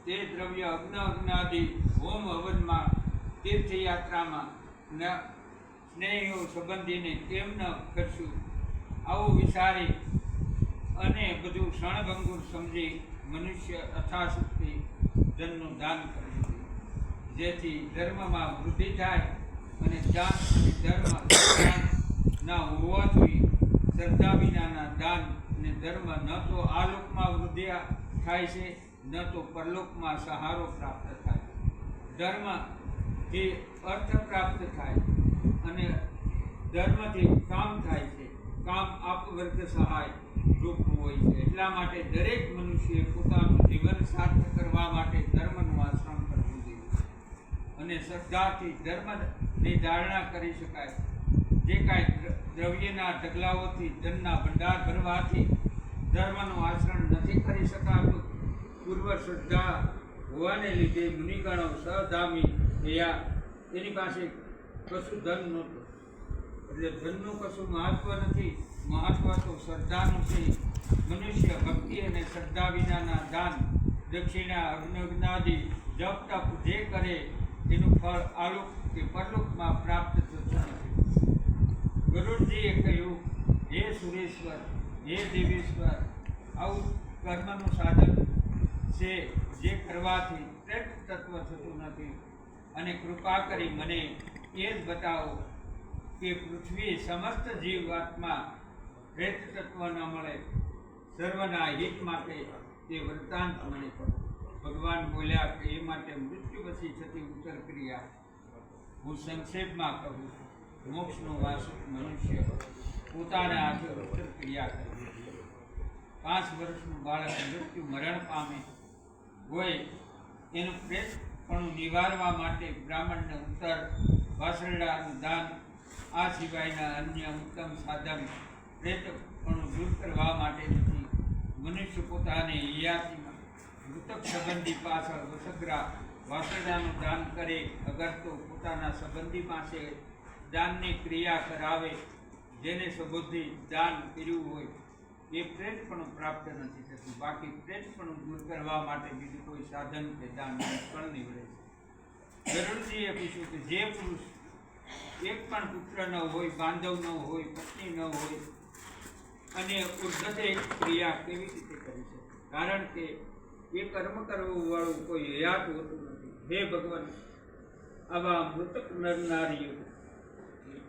તે દ્રવ્ય અગ્નાદિ હોમ હવનમાં તીર્થયાત્રામાં સ્નેહીઓ સંબંધીને કેમ ન કરશું? આવું વિચારી અને બધું ક્ષણભંગુર સમજી મનુષ્ય અથાશક્તિ ધનનું દાન કરવું જોઈએ, જેથી ધર્મમાં વૃદ્ધિ થાય અને દાન અને ધર્મ ના હોવા જોઈએ. શ્રદ્ધા વિનાના દાન અને ધર્મ ન તો આ લોકમાં વૃદ્ધિ થાય છે, ન તો પરલોકમાં સહારો પ્રાપ્ત થાય. ધર્મથી અર્થ પ્રાપ્ત થાય અને ધર્મથી કામ થાય છે. કામ આપવર્ગ સહાય રૂપનું હોય છે. એટલા માટે દરેક મનુષ્યએ પોતાનું જીવન સાર્થક કરવા માટે ધર્મનું આચરણ કરવું જોઈએ અને શ્રદ્ધાથી ધર્મની ધારણા કરી શકાય. જે કાંઈ દ્રવ્યના ઢગલાઓથી ધનના ભંડાર ભરવાથી ધર્મનું આચરણ નથી કરી શકાતું. પૂર્વ શ્રદ્ધા હોવાને લીધે મુનિગણો સહધામી થયા. એની પાસે કશું ધન નહોતું, એટલે ધનનું કશું મહત્વ નથી. મહત્વ તો શ્રદ્ધાનું છે. મનુષ્ય ભક્તિ અને શ્રદ્ધા વિનાના દાન, દક્ષિણા, અગ્નાદિ, જપ તપ જે કરે એનું ફળ આલોક કે પરલોકમાં પ્રાપ્ત થતું નથી. ગરુડજીએ કહ્યું, હે સુરેશ્વર, હે દેવેશ્વર, આવું કર્મનું સાધન છે જે કરવાથી શ્રેષ્ઠ તત્વ થતું નથી, અને કૃપા કરી મને એ જ બતાવો કે પૃથ્વી સમસ્ત જીવાત્મા શ્રેષ્ઠ તત્વ ન મળે, સર્વના હિત માટે તે વૃત્તાંત મને કહો. ભગવાન બોલ્યા કે એ માટે મૃત્યુ પછી થતી ઉત્તર ક્રિયા હું સંક્ષેપમાં કહું છું. મોક્ષનો વાસુક મનુષ્ય પોતાના હાથે ઉત્તર ક્રિયા કરવી જોઈએ. 5 વર્ષનું બાળક મૃત્યુ મરણ પામે હોય એનું પ્રેતપણું નિવારવા માટે બ્રાહ્મણને ઉત્તર, વાસરડાનું દાન, આ સિવાયના અન્ય ઉત્તમ સાધન પ્રેતપણું દૂર કરવા માટે નથી. મનુષ્ય પોતાની હયાતીમાં મૃતક સંબંધી પાછળ વસગરા વાસરડાનું દાન કરે, અગર તો પોતાના સંબંધી પાસે દાનની ક્રિયા કરાવે. જેને સંબંધી દાન કર્યું હોય એ પ્રેતપણું પ્રાપ્ત નથી થતું. બાકી પ્રેતપણું દૂર કરવા માટે બીજું કોઈ સાધન કે દાન નિષ્ફળ નીવડે છે. ગરુડજીએ પૂછ્યું કે જે પુરુષ એક પણ પુત્ર ન હોય, બાંધવ ન હોય, પત્ની ન હોય અને ઉર્ધ્વતે ક્રિયા કેવી રીતે કરી છે? કારણ કે એ કર્મ કરવું વાળું કોઈ હયાત હોતું નથી. હે ભગવાન, આવા મૃતક નર નારીઓ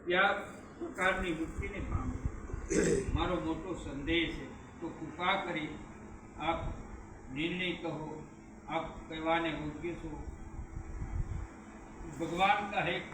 કયા પ્રકારની વૃત્તિને પામે? મારો મોટો સંદેહ છે, તો કૃપા કરી આપ નિર્ણય કહો. આપ કહેવાને યોગ્ય છો. ભગવાન કહે કે